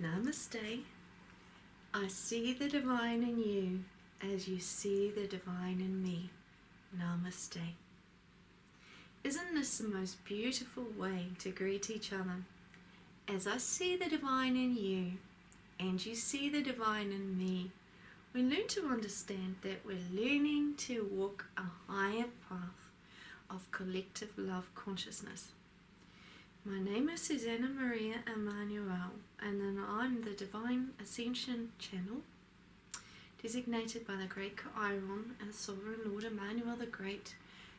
Namaste. I see the divine in you as you see the divine in me. Namaste. Isn't this the most beautiful way to greet each other? As I see the divine in you and you see the divine in me, we learn to understand that we're learning to walk a higher path of collective love consciousness. My name is Suzanna Maria Emmanuel, and then I'm the Divine Ascension Channel, designated by the Great Chiron and Sovereign Lord Emmanuel the Great,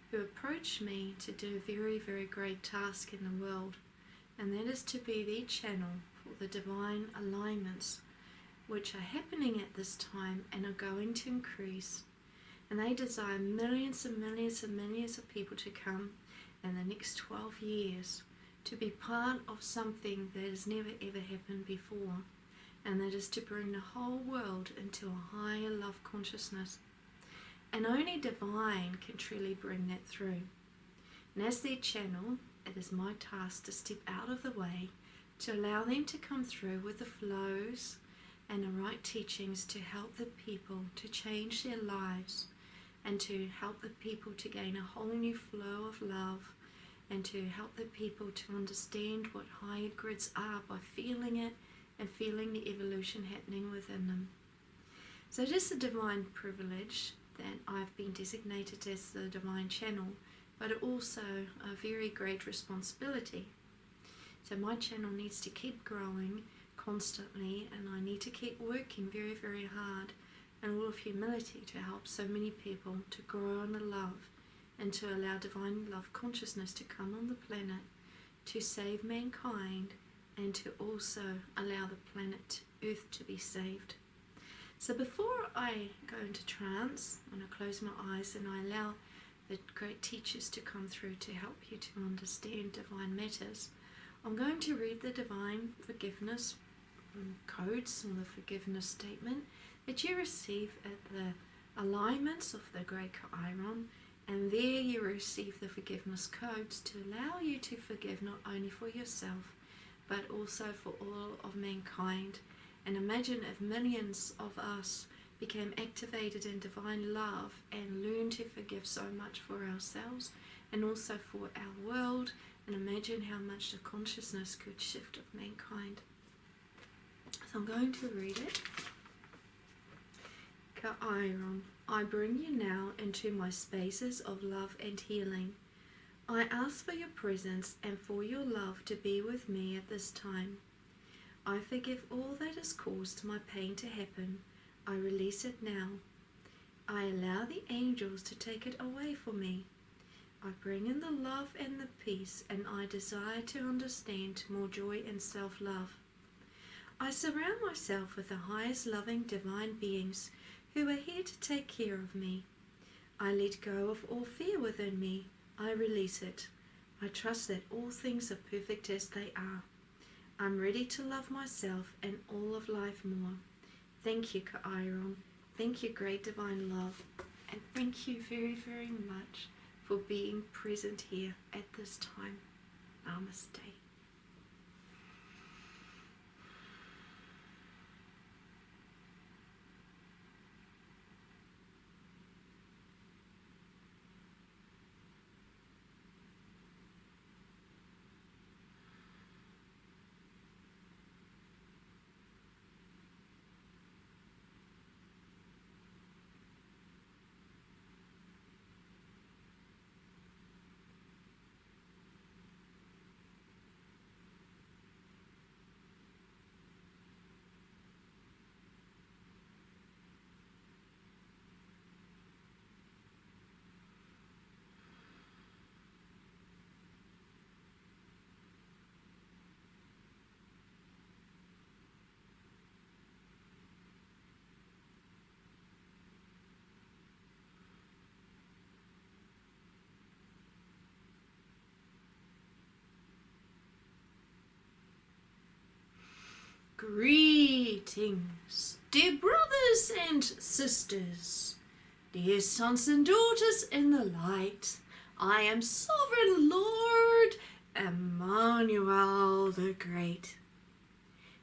who approached me to do a very, very great task in the world, and that is to be the channel for the divine alignments which are happening at this time and are going to increase. And they desire millions and millions and millions of people to come in the next 12 years to be part of something that has never ever happened before, and that is to bring the whole world into a higher love consciousness. And only divine can truly bring that through. And as their channel, it is my task to step out of the way to allow them to come through with the flows and the right teachings to help the people to change their lives and to help the people to gain a whole new flow of love, and to help the people to understand what higher grids are by feeling it and feeling the evolution happening within them. So it is a divine privilege that I've been designated as the divine channel, but also a very great responsibility. So my channel needs to keep growing constantly, and I need to keep working very, very hard and all of humility to help so many people to grow in the love and to allow divine love consciousness to come on the planet to save mankind, and to also allow the planet Earth to be saved. So before I go into trance, when I close my eyes and I allow the great teachers to come through to help you to understand divine matters, I'm going to read the divine forgiveness codes or the forgiveness statement that you receive at the alignments of the Great Chiron. And there you receive the forgiveness codes to allow you to forgive not only for yourself, but also for all of mankind. And imagine if millions of us became activated in divine love and learned to forgive so much for ourselves and also for our world. And imagine how much the consciousness could shift of mankind. So I'm going to read it. Chiron, I bring you now into my spaces of love and healing. I ask for your presence and for your love to be with me at this time. I forgive all that has caused my pain to happen. I release it now. I allow the angels to take it away for me. I bring in the love and the peace, and I desire to understand more joy and self-love. I surround myself with the highest loving divine beings who are here to take care of me. I let go of all fear within me. I release it. I trust that all things are perfect as they are. I'm ready to love myself and all of life more. Thank you, Chiron. Thank you, great divine love. And thank you very, very much for being present here at this time. Namaste. Greetings, dear brothers and sisters, dear sons and daughters in the light. I am Sovereign Lord Emmanuel the Great.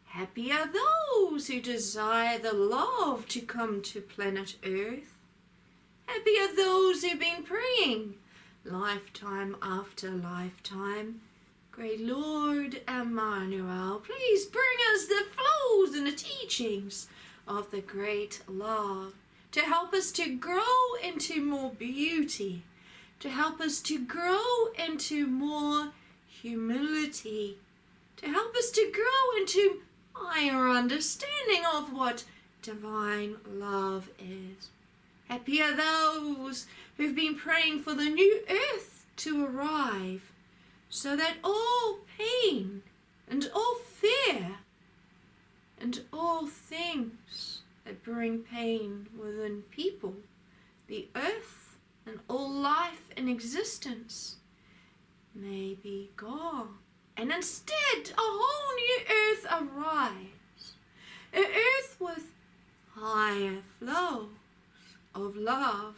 Happy are those who desire the love to come to planet Earth. Happy are those who've been praying lifetime after lifetime. Great Lord Emmanuel, please bring us the flows and the teachings of the great love to help us to grow into more beauty, to help us to grow into more humility, to help us to grow into higher understanding of what divine love is. Happy are those who've been praying for the new earth to arrive, so that all pain and all fear and all things that bring pain within people, the earth and all life in existence may be gone. And instead a whole new earth arrives, an earth with higher flows of love,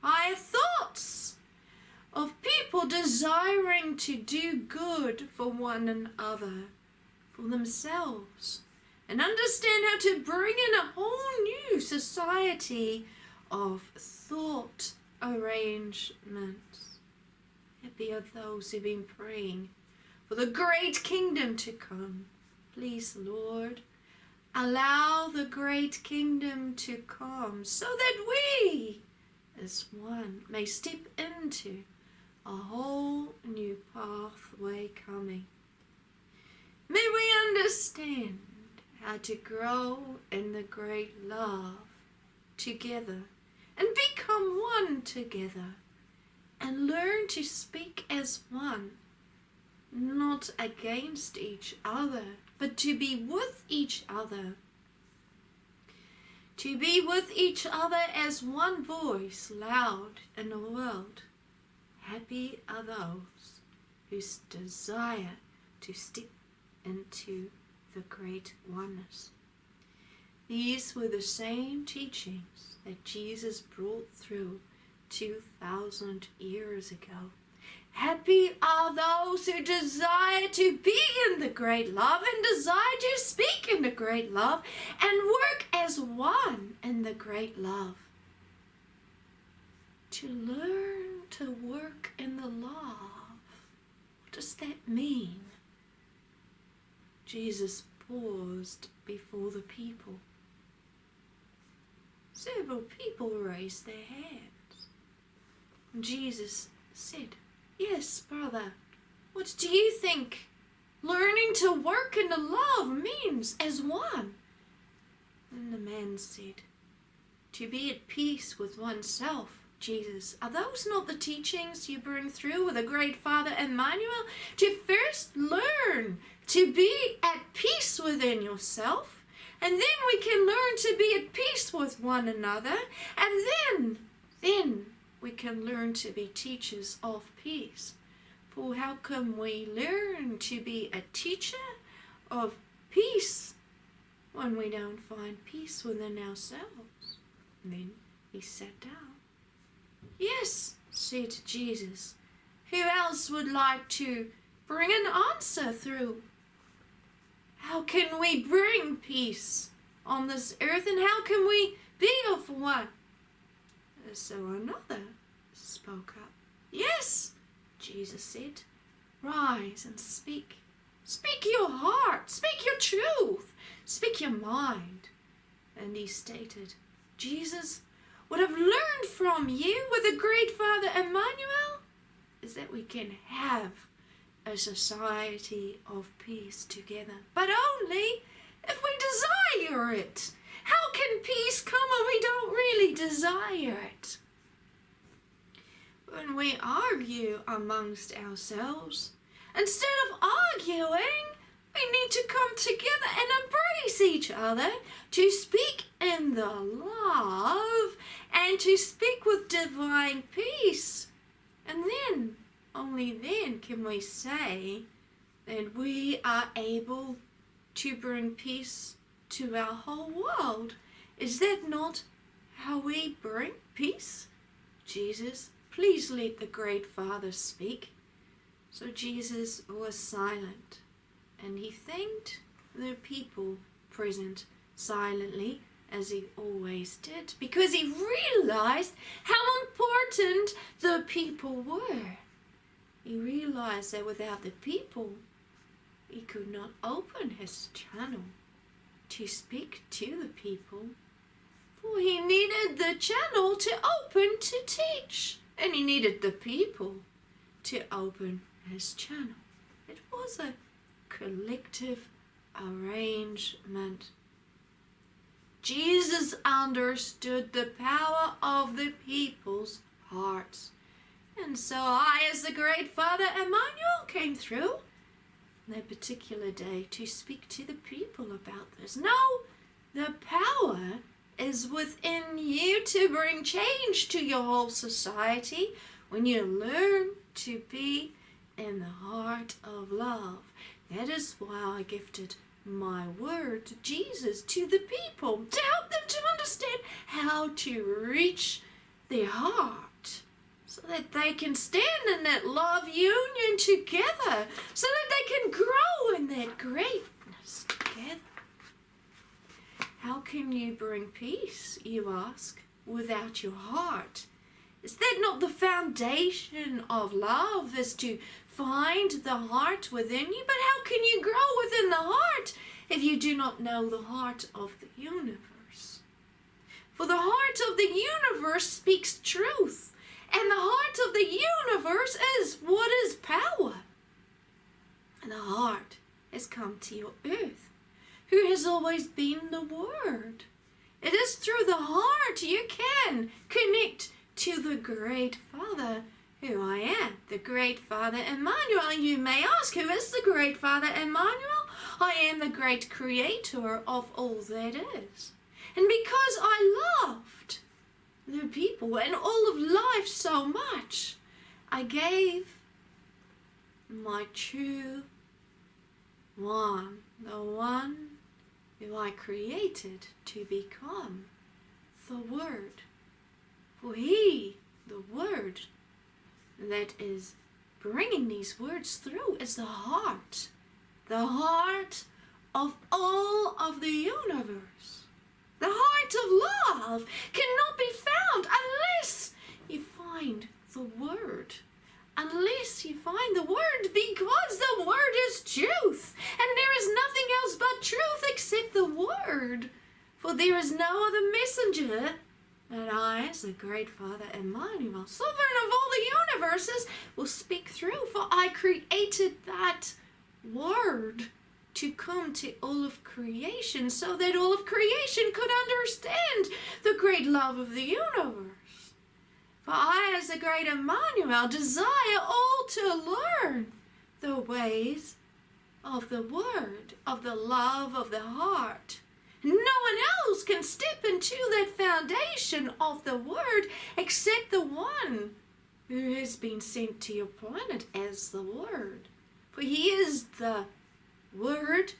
higher thoughts of people desiring to do good for one another, for themselves, and understand how to bring in a whole new society of thought arrangements. Happy are those who've been praying for the great kingdom to come. Please, Lord, allow the great kingdom to come so that we, as one, may step into a whole new pathway coming. May we understand how to grow in the great love together and become one together and learn to speak as one, not against each other, but to be with each other. To be with each other as one voice, loud in the world. Happy are those who desire to step into the great oneness. These were the same teachings that Jesus brought through 2,000 years ago. Happy are those who desire to be in the great love and desire to speak in the great love and work as one in the great love. To learn to work in the love. What does that mean? Jesus paused before the people. Several people raised their hands. Jesus said, "Yes, brother, what do you think learning to work in the love means as one?" And the man said, "To be at peace with oneself." Jesus, are those not the teachings you bring through with the great Father Emmanuel? To first learn to be at peace within yourself, and then we can learn to be at peace with one another, and then we can learn to be teachers of peace. For how can we learn to be a teacher of peace when we don't find peace within ourselves? And then he sat down. "Yes," said Jesus, "who else would like to bring an answer through? How can we bring peace on this earth, and how can we be of one?" So another spoke up. "Yes," Jesus said, "rise and speak. Speak your heart, speak your truth, speak your mind." And he stated, "Jesus, what I've learned from you with the great Father Emmanuel is that we can have a society of peace together, but only if we desire it. How can peace come when we don't really desire it? When we argue amongst ourselves, instead of arguing, we need to come together and embrace each other, to speak in the love and to speak with divine peace. And then, only then can we say that we are able to bring peace to our whole world. Is that not how we bring peace? Jesus, please let the great Father speak. So Jesus was silent, and he thanked the people present silently, as he always did, because he realized how important the people were. He realized that without the people, he could not open his channel to speak to the people, for he needed the channel to open to teach, and he needed the people to open his channel. It was a collective arrangement. Jesus understood the power of the people's hearts. And so I, as the great Father Emmanuel, came through that particular day to speak to the people about this. No, the power is within you to bring change to your whole society when you learn to be in the heart of love. That is why I gifted my word to Jesus, to the people, to help them to understand how to reach their heart, so that they can stand in that love union together, so that they can grow in that greatness together. How can you bring peace, you ask, without your heart? Is that not the foundation of love, is to find the heart within you? But how can you grow within the heart if you do not know the heart of the universe? For the heart of the universe speaks truth, and the heart of the universe is what is power. And the heart has come to your earth, who has always been the Word. It is through the heart you can connect to the great Father, who I am, the great Father Emmanuel. You may ask, who is the great Father Emmanuel? I am the great creator of all that is. And because I loved the people and all of life so much, I gave my true one, the one who I created to become the Word. For he, the Word, that is bringing these words through is the heart of all of the universe. The heart of love cannot be found unless you find the Word. Unless you find the Word, because the Word is truth, and there is nothing else but truth except the Word. For there is no other messenger that I, as the great Father Emmanuel, sovereign of all the universes, will speak through. For I created that Word to come to all of creation, so that all of creation could understand the great love of the universe. For I, as the great Emmanuel, desire all to learn the ways of the Word, of the love of the heart. No one else can step into that foundation of the Word except the one who has been sent to your planet as the Word. For he is the Word,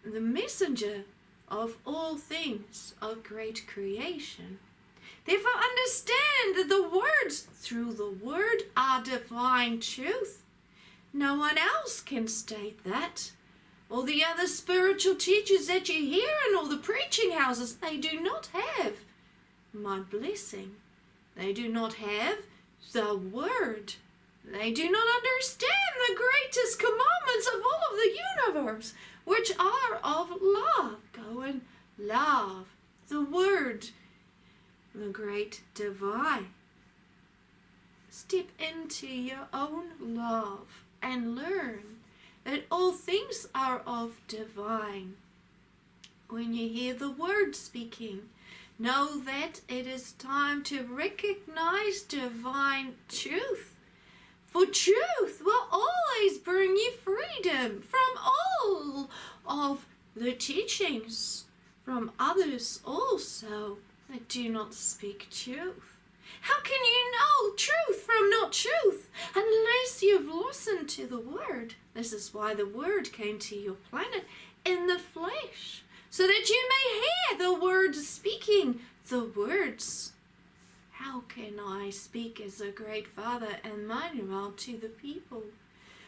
the messenger of all things of great creation. Therefore understand that the words through the Word are divine truth. No one else can state that. All the other spiritual teachers that you hear in all the preaching houses, they do not have my blessing. They do not have the Word. They do not understand the greatest commandments of all of the universe, which are of love. Go and love the Word, the great divine. Step into your own love and learn that all things are of divine. When you hear the Word speaking, know that it is time to recognize divine truth. For truth will always bring you freedom from all of the teachings, from others also that do not speak truth. How can you know truth from not truth unless you've listened to the Word? This is why the Word came to your planet in the flesh, so that you may hear the Word speaking the words. How can I speak as a great Father Emmanuel to the people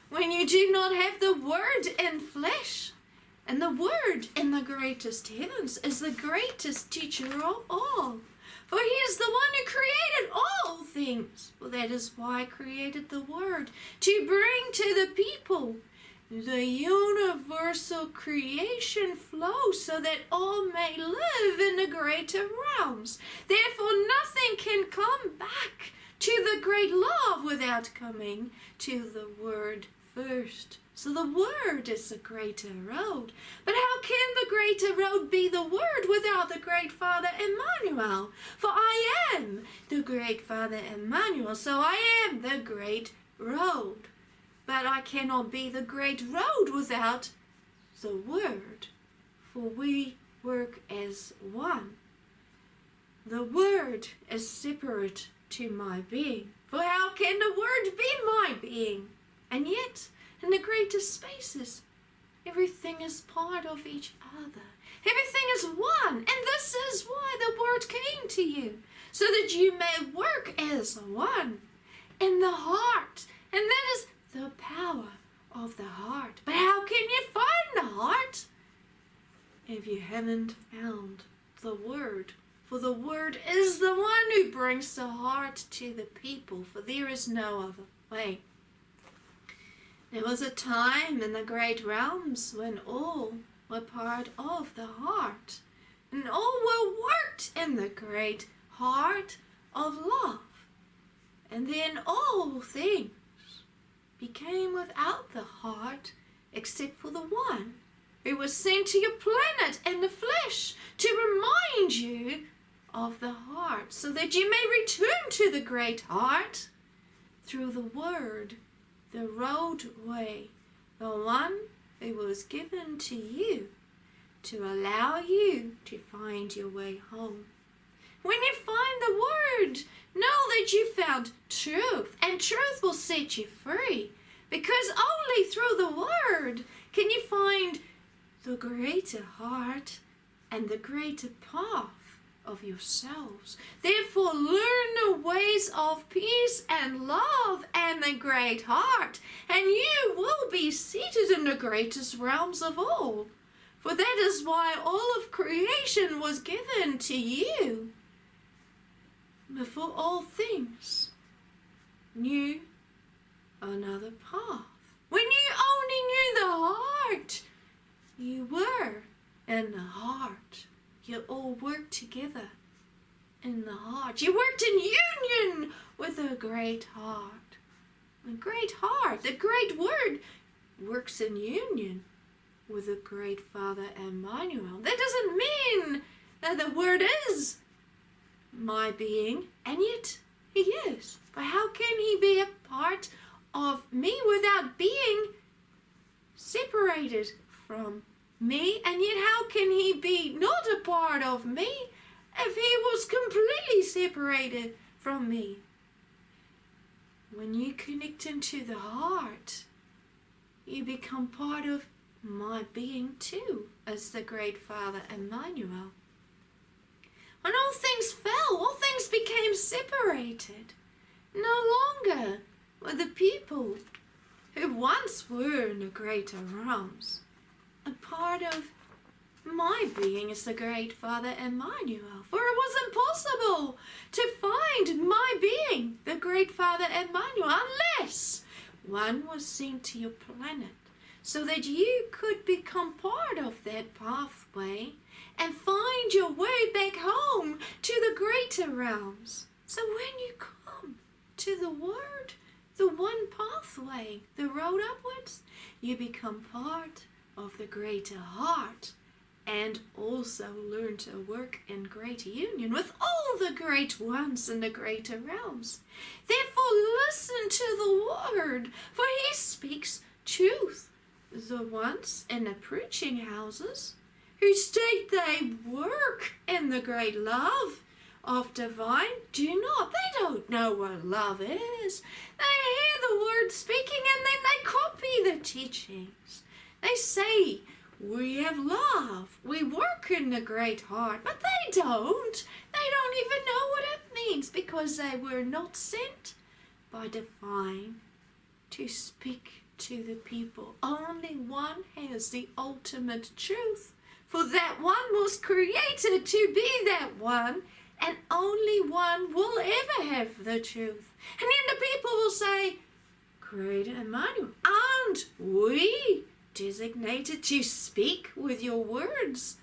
when you do not have the Word in flesh? And the Word in the greatest heavens is the greatest teacher of all. For he is the one who created all things. For that is why I created the Word, to bring to the people the universal creation flow, so that all may live in the greater realms. Therefore nothing can come back to the great love without coming to the Word first. So the Word is the greater road. But how can the greater road be the Word without the great Father Emmanuel? For I am the great Father Emmanuel, so I am the great road. But I cannot be the great road without the Word, for we work as one. The Word is separate to my being. For how can the Word be my being? And yet, in the greatest spaces, everything is part of each other. Everything is one, and this is why the Word came to you, so that you may work as one in the heart. And that is the power of the heart. But how can you find the heart if you haven't found the Word? For the Word is the one who brings the heart to the people, for there is no other way. There was a time in the great realms when all were part of the heart, and all were worked in the great heart of love. And then all things became without the heart, except for the one who was sent to your planet in the flesh to remind you of the heart, so that you may return to the great heart through the Word, the roadway, the one who was given to you to allow you to find your way home. When you find the Word, know that you found truth, and truth will set you free, because only through the Word can you find the greater heart and the greater path of yourselves. Therefore learn the ways of peace and love and the great heart, and you will be seated in the greatest realms of all. For that is why all of creation was given to you. Before all things knew another path. When you only knew the heart, you were in the heart. You all worked together in the heart. You worked in union with a great heart. The great heart, the great Word, works in union with the great Father Emmanuel. That doesn't mean that the Word is my being, and yet he is. But how can he be a part of me without being separated from me? And yet how can he be not a part of me if he was completely separated from me? When you connect into the heart, you become part of my being too, as the great Father Emmanuel. When all things fell, all things became separated. No longer were the people who once were in the greater realms a part of my being as the great Father Emmanuel. For it was impossible to find my being, the great Father Emmanuel, unless one was sent to your planet, so that you could become part of that pathway and find your way back home to the greater realms. So when you come to the Word, the one pathway, the road upwards, you become part of the greater heart, and also learn to work in great union with all the great ones in the greater realms. Therefore listen to the Word, for he speaks truth. The ones in the preaching houses who state they work in the great love of divine do not. They don't know what love is. They hear the Word speaking and then they copy the teachings. They say, we have love, we work in the great heart, but they don't. They don't even know what it means, because they were not sent by divine to speak to the people. Only one has the ultimate truth, for that one was created to be that one, and only one will ever have the truth. And then the people will say, Great Emmanuel, aren't we designated to speak with your words?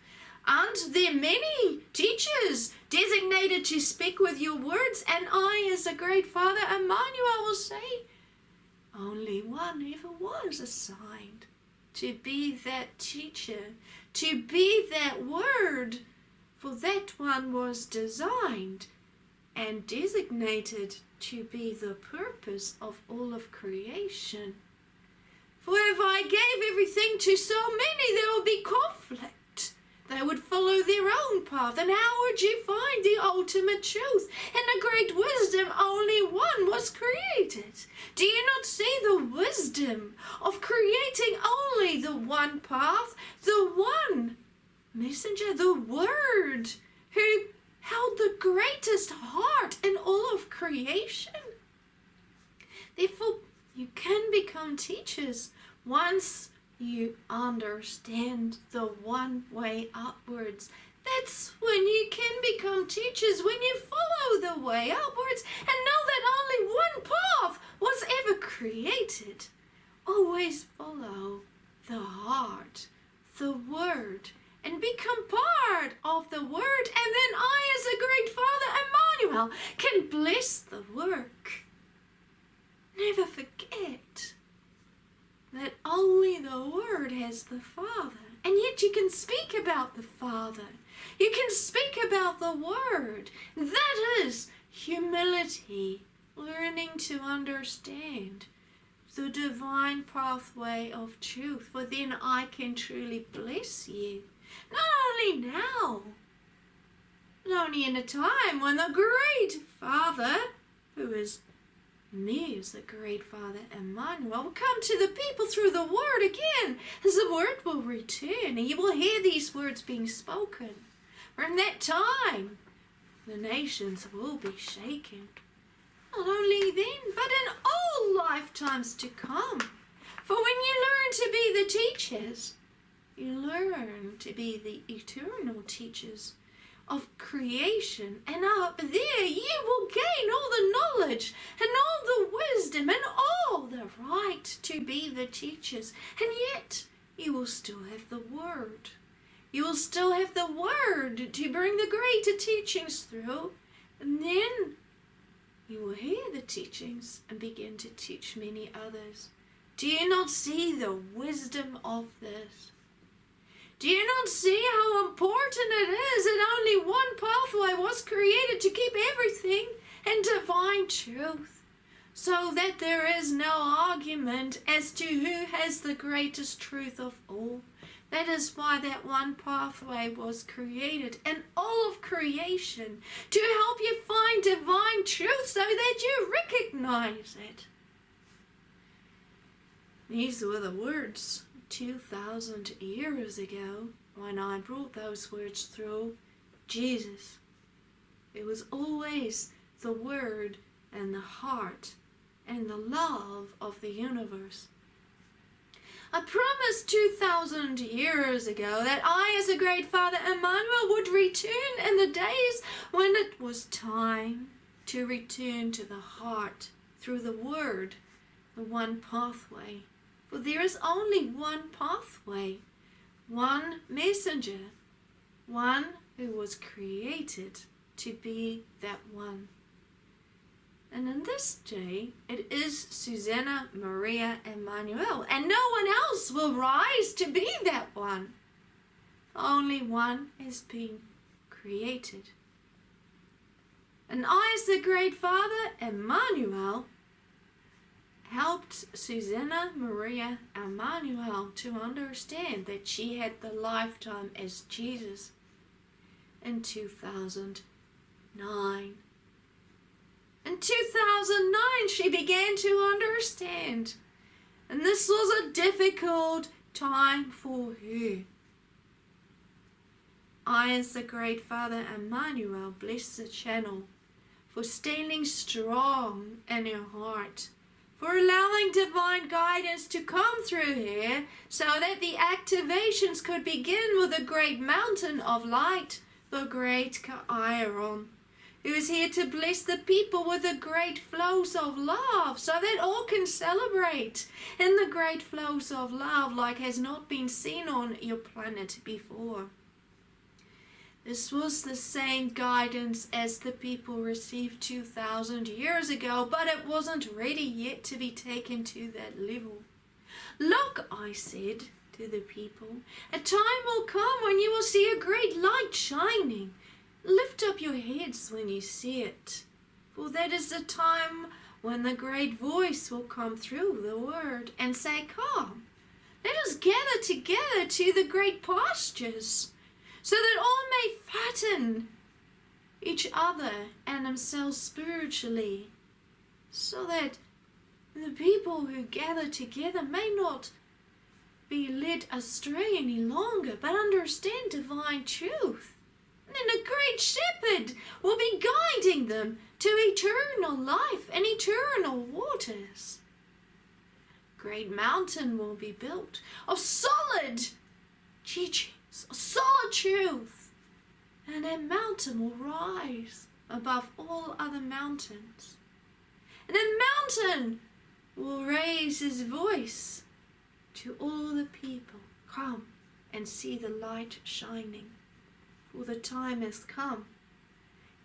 Aren't there many teachers designated to speak with your words? And I, as the great Father Emmanuel, will say, only one ever was assigned to be that teacher, to be that word, for that one was designed and designated to be the purpose of all of creation. For if I gave everything to so many, there would be conflict. They would follow their own path, and how would you find the ultimate truth? And the great wisdom, only one was created. Do you not see the wisdom of creating only the one path, the one messenger, the Word, who held the greatest heart in all of creation? Therefore, you can become teachers once you understand the one way upwards. That's when you can become teachers, when you follow the way upwards and know that only one path was ever created. Always follow the heart, the Word, and become part of the Word, and then I, as a great Father Emmanuel, can bless the work. Never forget that only the Word has the Father, and yet you can speak about the Father. You can speak about the Word. That is humility, learning to understand the divine pathway of truth, for then I can truly bless you. Not only now, but only in a time when the great Father, who is me as the great Father Emmanuel, will come to the people through the Word again, as the Word will return, and you will hear these words being spoken. For in that time, the nations will be shaken. Not only then, but in all lifetimes to come. For when you learn to be the teachers, you learn to be the eternal teachers of creation, and up there you will gain all the knowledge and all the wisdom and all the right to be the teachers. And yet you will still have the Word. You will still have the Word to bring the greater teachings through, and then you will hear the teachings and begin to teach many others. Do you not see the wisdom of this? Do you not see how important it is that only one pathway was created to keep everything in divine truth, so that there is no argument as to who has the greatest truth of all? That is why that one pathway was created in all of creation, to help you find divine truth so that you recognize it. These were the words 2,000 years ago when I brought those words through Jesus. It was always the Word and the heart and the love of the universe. I promised 2,000 years ago that I, as a great Father Emmanuel, would return in the days when it was time to return to the heart through the Word, the one pathway. For there is only one pathway, one messenger, one who was created to be that one. And in this day, it is Suzanna Maria Emmanuel, and no one else will rise to be that one. Only one has been created. And I, as the great Father Emmanuel, helped Suzanna Maria Emmanuel to understand that she had the lifetime as Jesus in 2009. In 2009, she began to understand, and this was a difficult time for her. I, as the great Father Emmanuel, bless the channel for standing strong in her heart, for allowing divine guidance to come through here so that the activations could begin with the great mountain of light, the great Chiron, who is here to bless the people with the great flows of love so that all can celebrate in the great flows of love like has not been seen on your planet before. This was the same guidance as the people received 2,000 years ago, but it wasn't ready yet to be taken to that level. Look, I said to the people, a time will come when you will see a great light shining. Lift up your heads when you see it, for that is the time when the great voice will come through the word and say, come, let us gather together to the great pastures, so that all may fatten each other and themselves spiritually, so that the people who gather together may not be led astray any longer, but understand divine truth. And then the great shepherd will be guiding them to eternal life and eternal waters. Great mountain will be built of solid teachings, of solid truth. And that mountain will rise above all other mountains. And that mountain will raise his voice to all the people. Come and see the light shining, for the time has come.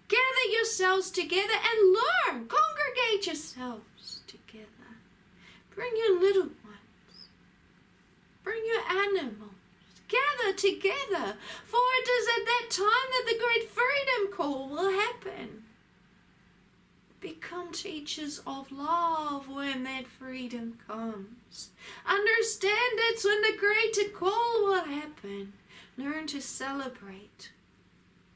Gather yourselves together and learn. Congregate yourselves together. Bring your little ones. Bring your animals. Gather together, for it is at that time that the great freedom call will happen. Become teachers of love when that freedom comes. Understand it's when the greater call will happen. Learn to celebrate.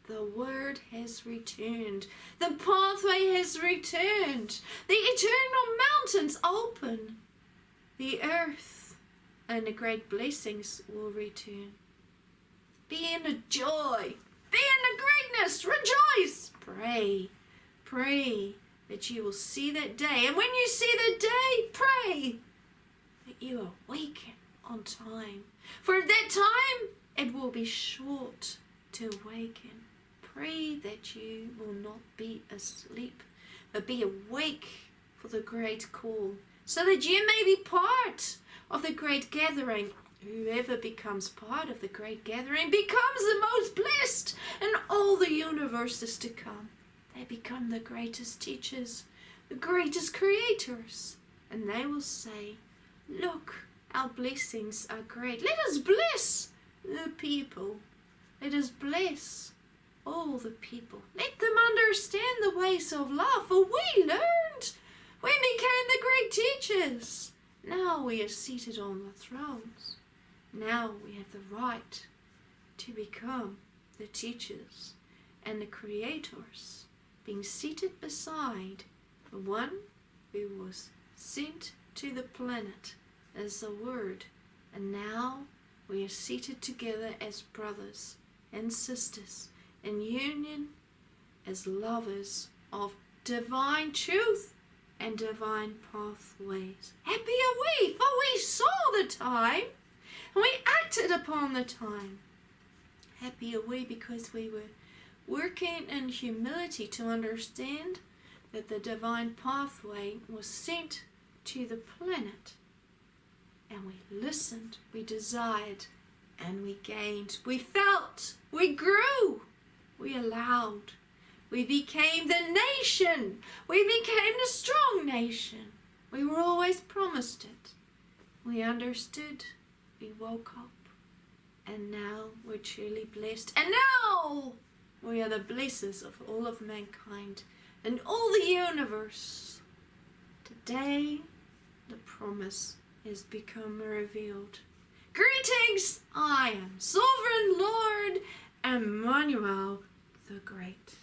The word has returned. The pathway has returned. The eternal mountains open. The earth and the great blessings will return. Be in the joy. Be in the greatness. Rejoice. Pray. Pray that you will see that day. And when you see the day, pray that you awaken on time. For at that time, it will be short to awaken. Pray that you will not be asleep, but be awake for the great call, so that you may be part of the great gathering. Whoever becomes part of the great gathering becomes the most blessed in all the universes to come. They become the greatest teachers, the greatest creators, and they will say, look, our blessings are great. Let us bless the people. Let us bless all the people. Let them understand the ways of love, for we learned. We became the great teachers. Now we are seated on the thrones. Now we have the right to become the teachers and the creators, being seated beside the one who was sent to the planet as the Word. And now we are seated together as brothers and sisters in union as lovers of divine truth and divine pathways. Happy are we, for we saw the time and we acted upon the time. Happy are we because we were working in humility to understand that the divine pathway was sent to the planet. And we listened, we desired, and we gained. We felt, we grew, we allowed. We became the nation. We became the strong nation. We were always promised it. We understood, we woke up, and now we're truly blessed. And now we are the blessers of all of mankind and all the universe. Today, the promise has become revealed. Greetings, I am Sovereign Lord Emmanuel the Great.